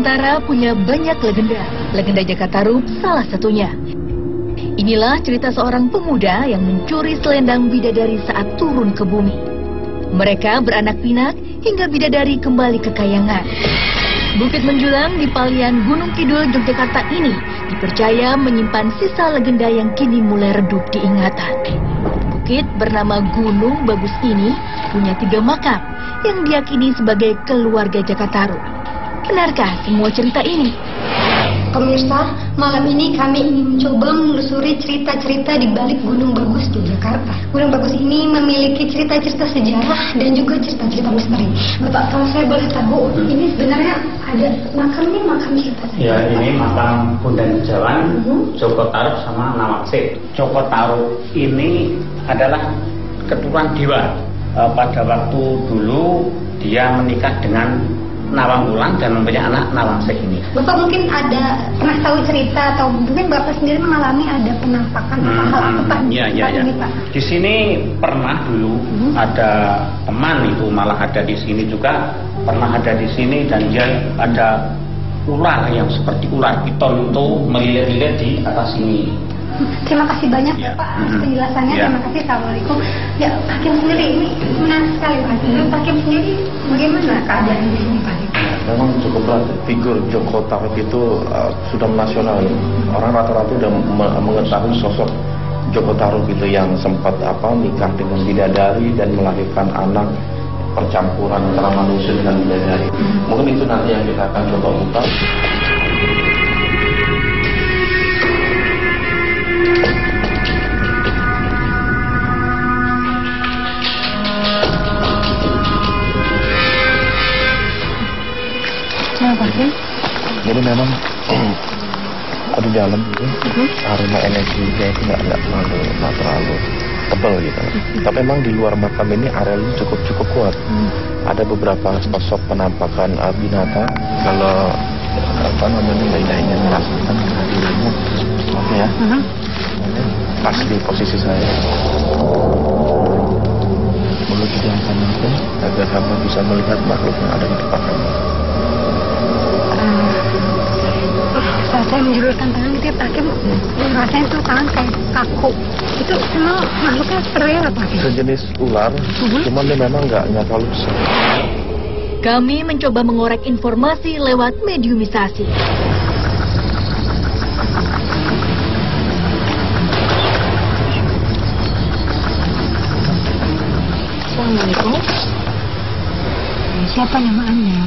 Nusantara punya banyak legenda. Legenda Jakatarup salah satunya. Inilah cerita seorang pemuda yang mencuri selendang bidadari saat turun ke bumi. Mereka beranak pinak hingga bidadari kembali ke kayangan. Bukit menjulang di Palian Gunung Kidul, Yogyakarta ini dipercaya menyimpan sisa legenda yang kini mulai redup diingatan. Bukit bernama Gunung Bagus ini punya 3 makam yang diyakini sebagai keluarga Jakatarup. Benarkah semua cerita ini? Pemirsa, malam ini kami ingin mencoba menelusuri cerita-cerita di balik Gunung Bagus Yogyakarta. Gunung Bagus ini memiliki cerita-cerita sejarah dan juga cerita-cerita misteri. Bapak, kalau saya boleh tahu, ini sebenarnya ada makam siapa? Ya, ini makam Bunda Jawan, Jakatarup sama Nawangsi. Jakatarup ini adalah keturunan dewa. Pada waktu dulu dia menikah dengan Nawangwulan dan mempunyai anak Nawangsi ini. Bapak mungkin ada pernah tahu cerita atau mungkin Bapak sendiri mengalami ada penampakan hal apa ini, Pak? Di sini pernah dulu ada teman itu malah ada di sini juga pernah ada di sini dan dia ada ular yang seperti ular piton itu melilit-lilit di atas sini. Terima kasih banyak Pak atas penjelasannya. Terima kasih. Assalamualaikum. Ya, Hakim sendiri ini menarik sekali Pak. Hakim sendiri bagaimana keadaan di sini Pak? Memang cukup berat. Figur Jakatarup itu sudah nasional. Orang rata-rata sudah mengetahui sosok Jakatarup itu yang sempat nikah dengan bidadari dan melahirkan anak percampuran antara manusia dengan bidadari. Mungkin itu nanti yang kita akan coba buka. Jadi memang di dalam itu aroma energinya itu nggak terlalu tebal gitu. Tapi memang di luar makam ini arealnya cukup kuat. Ada beberapa sosok penampakan binatang. Kalau Mbak ingin merasakan kehadirannya, oke ya. Pas di posisi saya. Mulut dijamkan agar hamba bisa melihat makhluk yang ada di depan kami. Saat saya menjulurkan tangan ke Hakim, rasanya itu tangan kayak kaku. Itu memang makhluknya seperti apa Pak? Sejenis ular, cuman dia memang nggak terlalu besar. Kami mencoba mengorek informasi lewat mediumisasi. Assalamualaikum. Siapa nama Anda?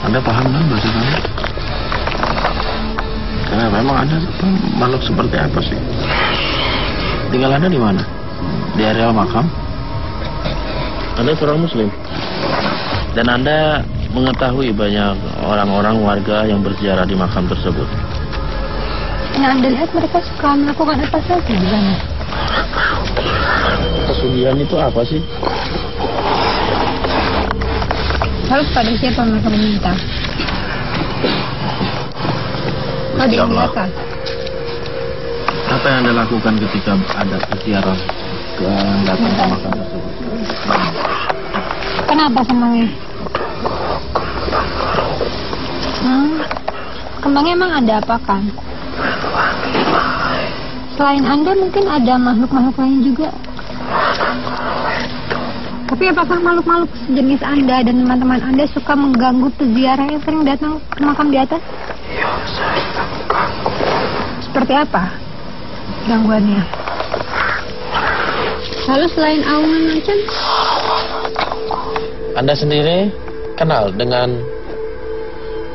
Anda paham kan bahasa kamu? Karena memang Anda makhluk seperti apa sih? Tinggal Anda di mana? Di areal makam? Anda seorang Muslim. Dan Anda mengetahui banyak orang-orang warga yang berziarah di makam tersebut. Yang Anda lihat mereka suka melakukan apa saja di sana? Pesugihan itu apa sih? Lalu pada siapa mereka meminta? Ada yang datang. Apa yang Anda lakukan ketika ada peziarah yang datang ke makam tersebut? Kenapa senangnya? Kembangnya emang ada apa kan? Selain Anda mungkin ada makhluk-makhluk lain juga. Tapi apakah makhluk-makhluk sejenis Anda dan teman-teman Anda suka mengganggu peziarah yang sering datang ke makam di atas? Iya, sering mengganggu. Seperti apa gangguannya? Lalu selain aunan macan? Anda sendiri kenal dengan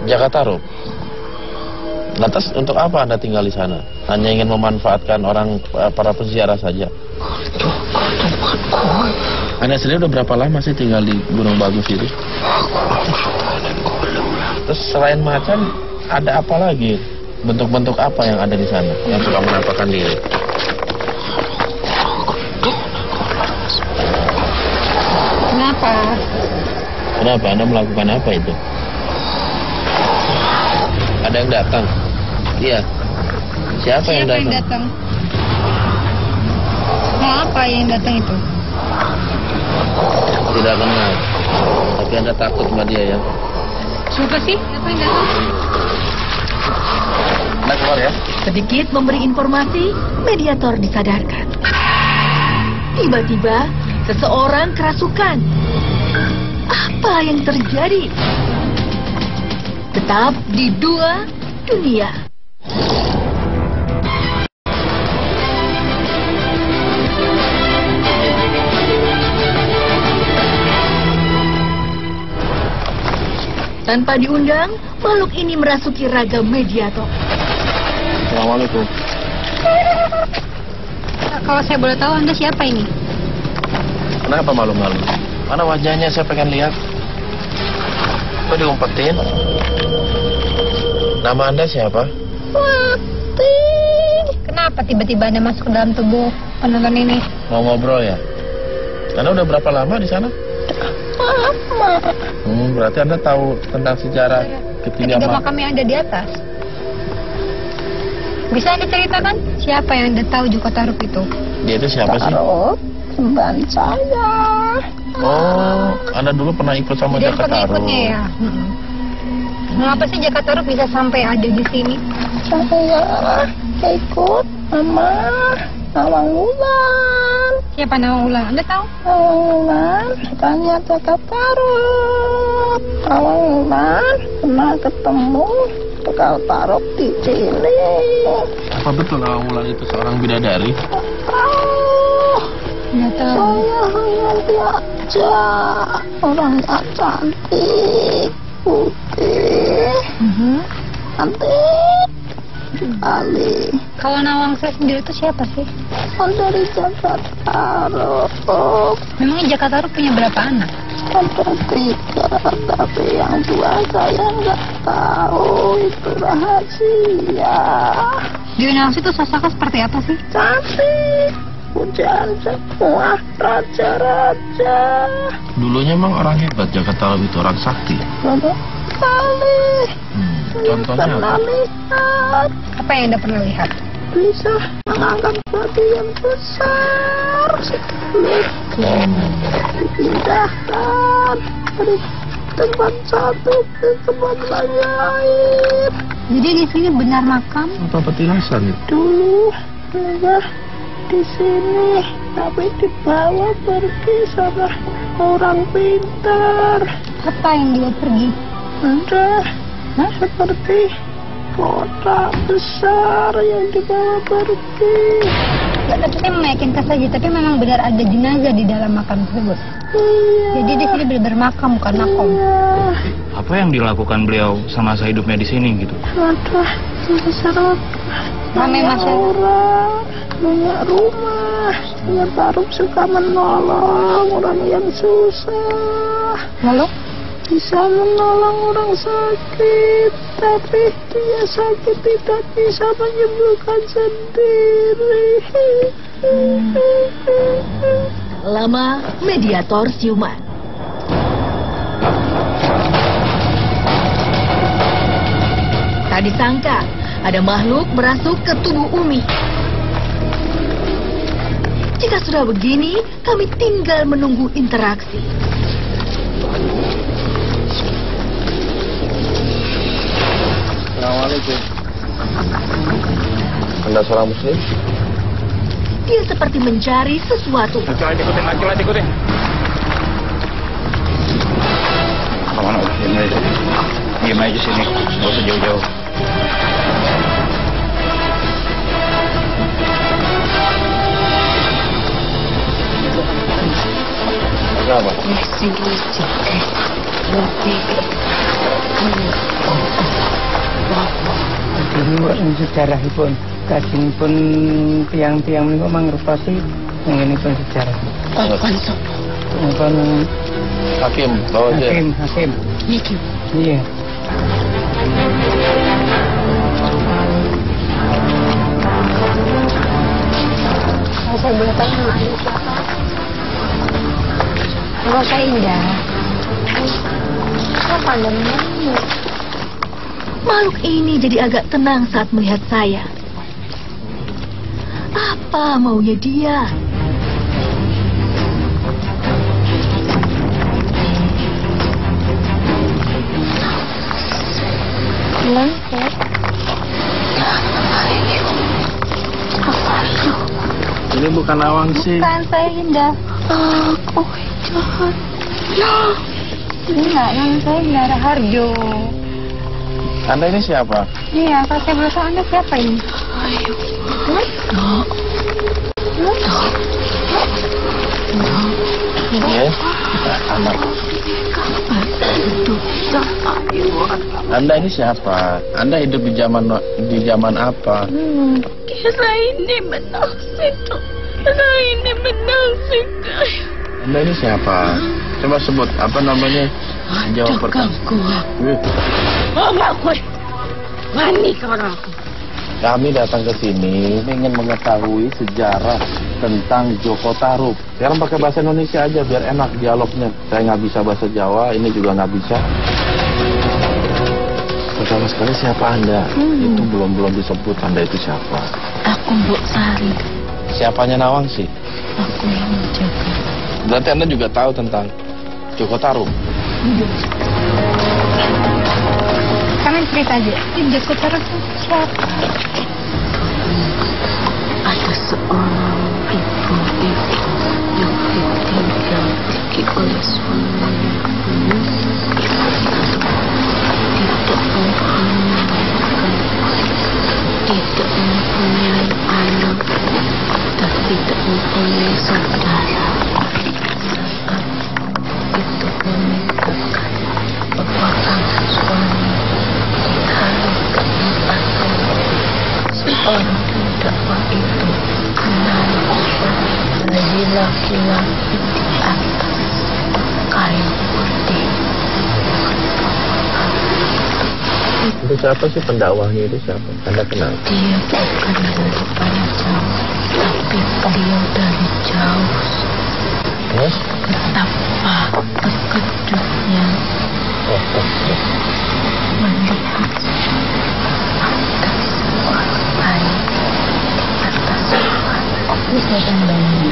Jakatarup? Lantas untuk apa Anda tinggal di sana? Hanya ingin memanfaatkan para peziarah saja? Anda sendiri udah berapa lama sih tinggal di Gunung Bagus itu? Terus selain macan, ada apa lagi? Bentuk-bentuk apa yang ada di sana yang suka menampakkan diri? Kenapa? Kenapa? Anda melakukan apa itu? Ada yang datang? Iya. Siapa yang datang? Apa yang datang itu? Tidak kenal. Tapi Anda takut sama dia ya? Siapa sih? Siapa yang datang? Anda keluar ya. Sedikit memberi informasi, mediator disadarkan. Tiba-tiba, seseorang kerasukan. Apa yang terjadi? Tetap di Dua Dunia. Tanpa diundang, makhluk ini merasuki raga mediator. Assalamualaikum. Kalau saya boleh tahu, Anda siapa ini? Kenapa malu-malu? Mana wajahnya saya pengen lihat. Kok diumpetin? Nama Anda siapa? Mati. Kenapa tiba-tiba Anda masuk ke dalam tubuh penonton ini? Mau ngobrol ya? Anda udah berapa lama di sana? Lama. Berarti Anda tahu tentang sejarah ketiga makam yang ada di atas. Bisa Anda ceritakan siapa yang Anda tahu Joko Tarub itu? Dia itu siapa sih? Tarub, kembaran saya. Oh, Anda dulu pernah ikut sama Dia Jaka Tarub. pengikutnya ya. Mengapa sih Jaka Tarub bisa sampai ada di sini? Saya ikut sama Nawang Wulan. Siapa Nawang Wulan? Anda tahu? Nawang Wulan, tanya Jaka Tarub. Nawang Wulan pernah ketemu Jaka Tarub di sini. Apa betul Nawang Wulan itu seorang bidadari? Nggak tahu. Saya hanya diajak orangnya cantik, putih, cantik sekali. Kalau Nawang saya sendiri itu siapa sih? Dari Jaka Tarub. Memangnya Jaka Tarub punya berapa anak? Ada 3, tapi yang 2 saya nggak tahu, itu rahasia. Di Nawang itu sosoknya seperti apa sih? Cantik, pujaan semua raja-raja. Dulunya emang orang hebat Jaka Tarub itu, orang sakti. Banyak sekali. Contohnya Pernah apa? lihat, Apa yang Anda pernah lihat? bisa mengangkat batu yang besar sekali, dipindahkan dari tempat satu ke tempat lain. Jadi di sini benar makam? Apa petilasan? Dulu saya di sini, tapi dibawa pergi sama orang pintar. Apa yang dia pergi? Ada seperti kotak besar yang dibawa pergi. Saya meyakinkan saja, tapi memang benar ada jenazah di dalam makam tersebut. Iya. Jadi di sini benar makam, bukan makom. Iya. Apa yang dilakukan beliau semasa hidupnya di sini gitu? Ada seserap Ramai masyarakat. orang, punya rumah. Jaka Tarub suka menolong orang yang susah. Lalu? Bisa menolong orang sakit, tapi dia sakit tidak bisa menyembuhkan sendiri. Lama mediator siuman. Tak disangka, ada makhluk merasuk ke tubuh Umi. Jika sudah begini, kami tinggal menunggu interaksi. Assalamualaikum. Anda seorang muslim? Dia seperti mencari sesuatu. Laki-laki ikutin. Kamu udah diam aja. Diam aja sini, nggak usah jauh-jauh. Kenapa? Ini sejarahipun kajengipun tiang-tiang menika mangrupasi ngenipun sejarah. Pun Hakim, bawa aja. hakim. Iya. Saya boleh tanya nama Anda siapa? Nama saya Indah. Siapa Anda namanya? Makhluk ini jadi agak tenang saat melihat saya. Apa maunya dia? Kenapa? Ini bukan Nawangsi. Bukan, saya Indah. Aku jahat. Ya. Enggak, nama saya Indah Raharjo. Anda ini siapa? Iya, kalau saya boleh tahu Anda siapa ini? Ayo. Iya. Anak. Anda ini siapa? Anda hidup di zaman apa? Kira ini menasik. Kira ini menasik. Anda ini siapa? Coba sebut apa namanya? Jawab pertanyaan. Mama gue. Mani orang. Kami datang ke sini ingin mengetahui sejarah tentang Joko Tarub. Sekarang pakai bahasa Indonesia aja biar enak dialognya. Saya nggak bisa bahasa Jawa, ini juga nggak bisa. Pertama sekali siapa Anda? Itu belum disebut Anda itu siapa. Aku Mbok Sari. Siapanya Nawangsi? Aku yang menjaga. Berarti Anda juga tahu tentang Joko Tarub? Kalian cerita aja, ini Joko Tarub siapa? Ada seorang ibu yang ditinggal pergi oleh suaminya dulu. Tidak mempunyai anak dan tidak mempunyai saudara. Saat itu meninggalkan peperangan suami di hari keempat. Seorang pendakwa itu menaruh laki-laki di atas kain putih. Itu siapa sih pendakwahnya itu siapa? Anda kenal? Dia bukan dari Panjang, tapi beliau dari jauh. Terus? Betapa terkejutnya melihat ada seorang bayi di atas pohon. Ini siapa yang bayi?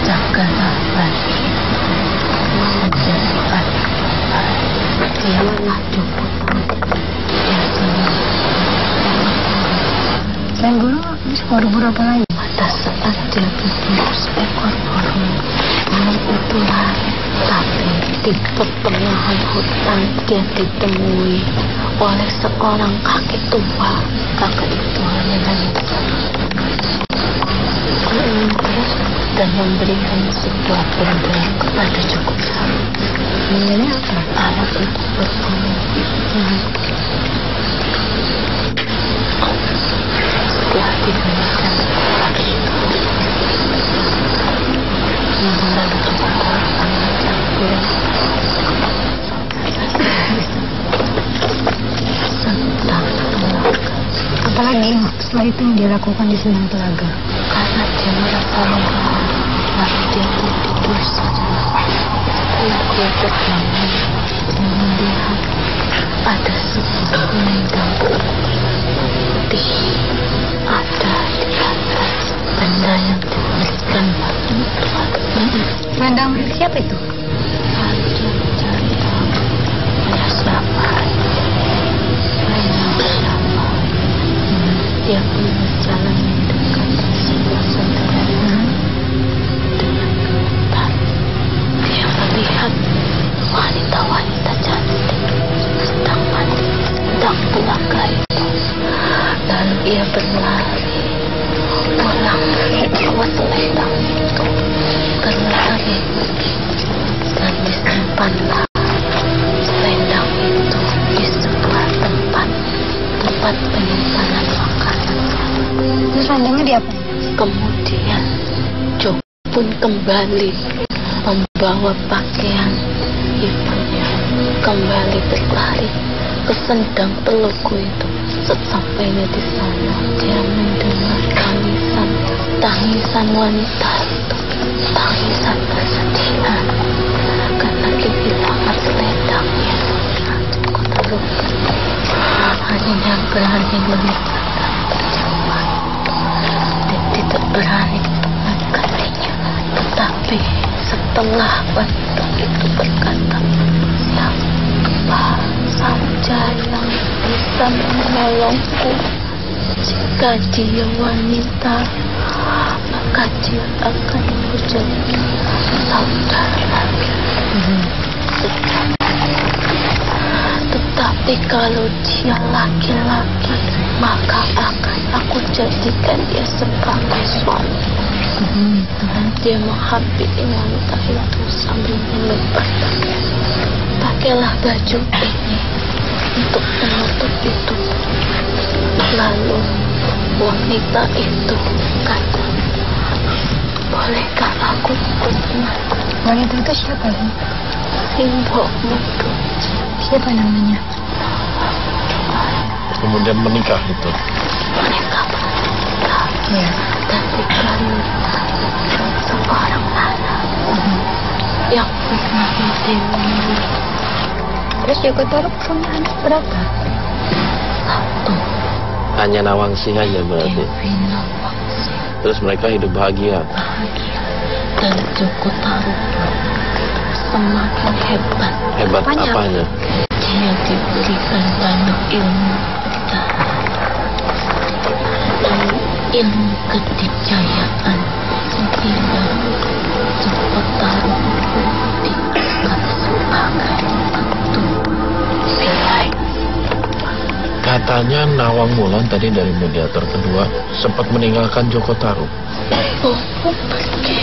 Jagalah bayi menjadi anak baik. Dialah Joko Tarub. Selain burung, buru-buru apa lagi? Pada saat dia berburu seekor burung, burung itu lari. Tapi di pertengahan hutan dia ditemui oleh seorang kakek tua. Kakek itu dan memberikan sebuah benda kepada Joko Tarub. Bendanya apa? Anak itu berbunyi. Setelah diberikan lalu Joko Tarub mengajar pulang Sendang Telaga. Apalagi setelah itu yang dia lakukan di Sendang Telaga? Karena dia merasa lelah, lalu dia pun tidur saja. Setelah dia terbangun, dia melihat ada sebuah selendang putih ada di atas benda yang diberikan bagi Tuhan. Selendang siapa itu? Lalu dia mencari tahu ya siapa. Selendang siapa? Dia pun berjalan mendekati sebuah saudara dengan kebetulan. Dia melihat wanita-wanita cantik sedang mandi tentang telaga itu. Lalu ia berlari pulang membawa selendang itu, berlari dan disimpanlah selendang itu di sebuah tempat penyimpanan makanan. Terus selendangnya diapain? Kemudian Joko pun kembali membawa pakaian ibunya, kembali berlari ke Sendang Telugu itu. Sesampainya di sana, dia mendengar tangisan wanita itu, tangisan kesedihan karena kehilangan selendangnya. Joko Tarub hanya berani melihat dan terjemaah dan tidak berani mendekatinya lagi. Setelah batu itu berkata, siapa saja yang bisa menolongku? Jika dia wanita, maka dia akan menjadi saudara lagi. Tetapi kalau dia laki-laki, maka akan aku jadikan dia sebagai suami. Dia menghampiri wanita itu sambil melempar tangan. Pakailah baju ini untuk menutup itu. Lalu wanita itu kata, bolehkah aku ikut denganmu? Wanita itu siapa, Len? Simbokmu tuh. Siapa namanya? Kemudian menikah itu. Mereka menikah dan dikaruniai seorang anak yang bernama Dewi. Terus Joko Tarub punya anak berapa? Satu. Hanya Nawangsi aja berarti. Dewi Nawangsi. Terus mereka hidup bahagia. Dan Joko Tarub semakin hebat. Hebat apanya? Dia diberikan banyak ilmu dan ilmu kedikjayaan sehingga Joko Tarub diangkat sebagai ketua wilayah. Katanya Nawang Wulan tadi dari mediator kedua sempat meninggalkan Joko Tarub. Aku pergi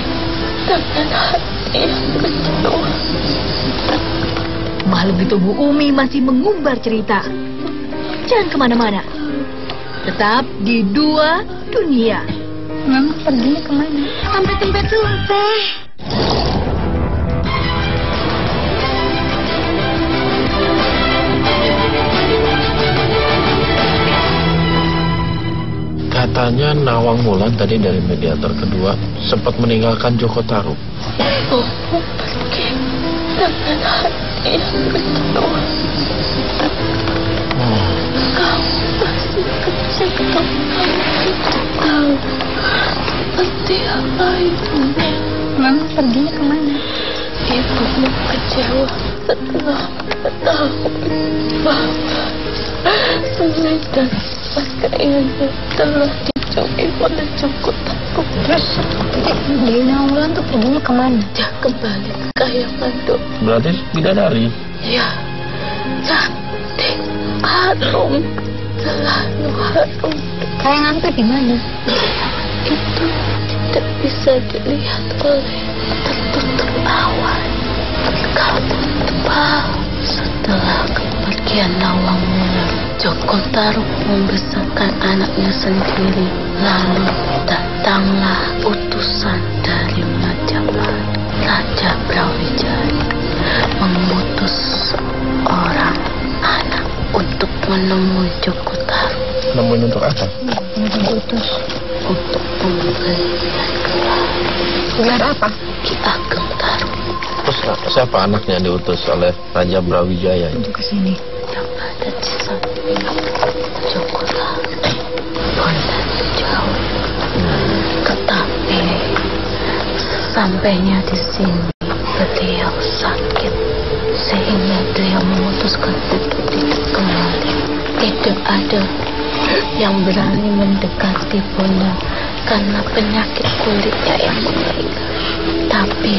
dengan hati yang kecewa. Makhluk di tubuh Umi masih mengumbar cerita. Jangan kemana-mana. Tetap di Dua Dunia. Mama perginya kemana? Sampai tempat survei. Katanya Nawang Wulan tadi dari mediator kedua sempat meninggalkan Joko Tarub. Aku pergi dengan hati yang kecewa. Kau masih kecewa. Tahu seperti apa ibunya. Mama perginya kemana? Ibumu kecewa setelah mengetahui bahwa selendang pakaiannya telah dicuri oleh Joko Tarub. Terus Dewi Nawang tuh perginya kemana? Dia kembali ke kayangan dok. Berarti bidadari. Ya, cantik, harum, selalu harum. Kayangan tuh di mana? Itu tidak bisa dilihat oleh tertutup awan. Kau tahu, setelah kepergian Nawang Wulan, Joko Tarub membesarkan anaknya sendiri. Lalu datanglah utusan dari Majapahit. Raja Brawijaya mengutus seorang anak untuk menemui Joko Tarub. Nemuin untuk apa? Diutus. Untuk pembelian gelar. Gelar apa? Ki Ageng Tarub. Terus siapa anaknya yang diutus oleh Raja Brawijaya? Untuk kesini. Yang ada di samping Joko Tarub. Bondan jauh. Tetapi sampainya di sini beliau sakit sehingga beliau memutuskan untuk tidak kembali. Tidak ada yang berani mendekati Bondan karena penyakit kulitnya yang mengerikan. Tapi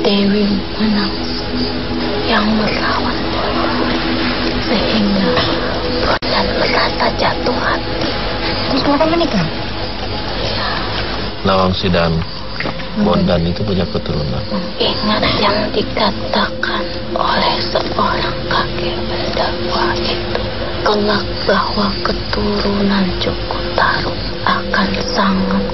Dewi Nawangsi yang merawat Bondan sehingga Bondan merasa jatuh hati. Terus mereka menikah? Nawangsi dan Bondan itu punya keturunan. Ingat yang dikatakan oleh seorang kakek berdakwah itu, kelak bahwa keturunan Joko Tarub akan sangat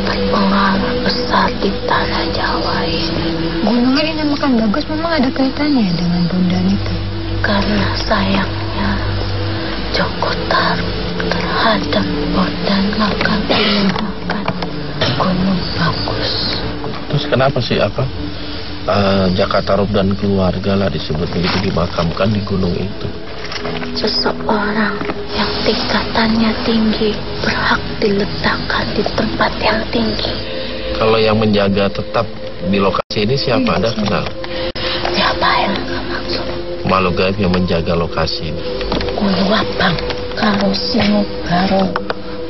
berpengaruh besar di tanah Jawa ini. Gunungnya dinamakan Bagus memang ada kaitannya dengan Bondan itu? Karena sayangnya Joko Tarub terhadap Bondan maka dinamakan Gunung Bagus. Terus kenapa sih Jaka Tarub dan keluarga lah disebut begitu dimakamkan di gunung itu? Seseorang yang tingkatannya tinggi berhak diletakkan di tempat yang tinggi. Kalau yang menjaga tetap Di lokasi ini siapa Anda kenal? Siapa yang maksud? Makhluk gaib yang menjaga lokasi ini. Kulo Bang, kalau sing baru.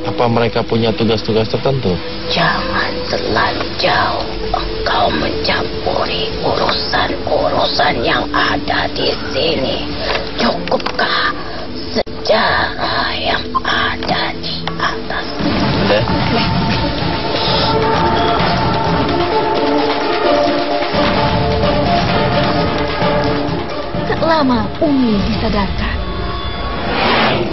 Apa mereka punya tugas-tugas tertentu? Jangan terlalu jauh engkau mencampuri urusan-urusan yang ada di sini. Cukupkah sejarah yang ada di atas? Udah. Tak lama Umi disadarkan.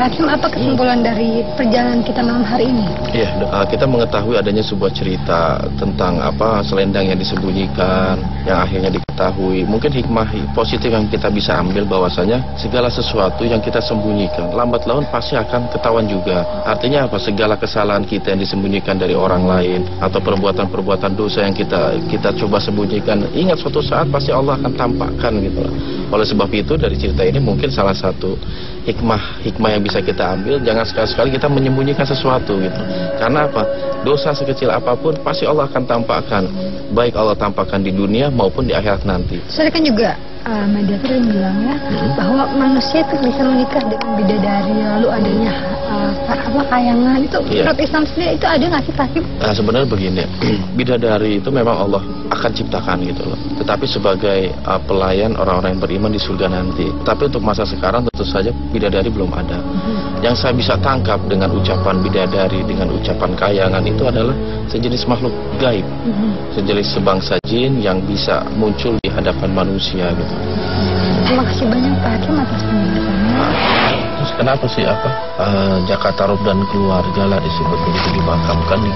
Hakim, apa kesimpulan dari perjalanan kita malam hari ini? Iya, kita mengetahui adanya sebuah cerita tentang selendang yang disembunyikan, yang akhirnya diketahui. Mungkin hikmah positif yang kita bisa ambil bahwasanya segala sesuatu yang kita sembunyikan, lambat laun pasti akan ketahuan juga. Artinya apa? Segala kesalahan kita yang disembunyikan dari orang lain atau perbuatan-perbuatan dosa yang kita coba sembunyikan, ingat suatu saat pasti Allah akan tampakkan gitu. Oleh sebab itu dari cerita ini mungkin salah satu hikmah yang bisa kita ambil, jangan sekali-sekali kita menyembunyikan sesuatu gitu. Karena apa? Dosa sekecil apapun pasti Allah akan tampakkan, baik Allah tampakkan di dunia maupun di akhirat nanti. Soalnya kan juga mediator yang bilang ya bahwa manusia itu bisa menikah dengan bidadari, lalu adanya kayangan itu. Menurut Islam sendiri itu ada nggak sih pasti? Nah, sebenarnya begini, bidadari itu memang Allah akan ciptakan gitu loh. Tetapi sebagai pelayan orang-orang yang beriman di surga nanti. Tapi untuk masa sekarang tentu saja bidadari belum ada. Yang saya bisa tangkap dengan ucapan bidadari, dengan ucapan kayangan itu adalah sejenis makhluk gaib, sejenis sebangsa jin yang bisa muncul di hadapan manusia gitu. Terima kasih banyak Pak Hakim atas penjelasannya. Terus kenapa sih Jaka Tarub dan keluarga lah disebut begitu dimakamkan di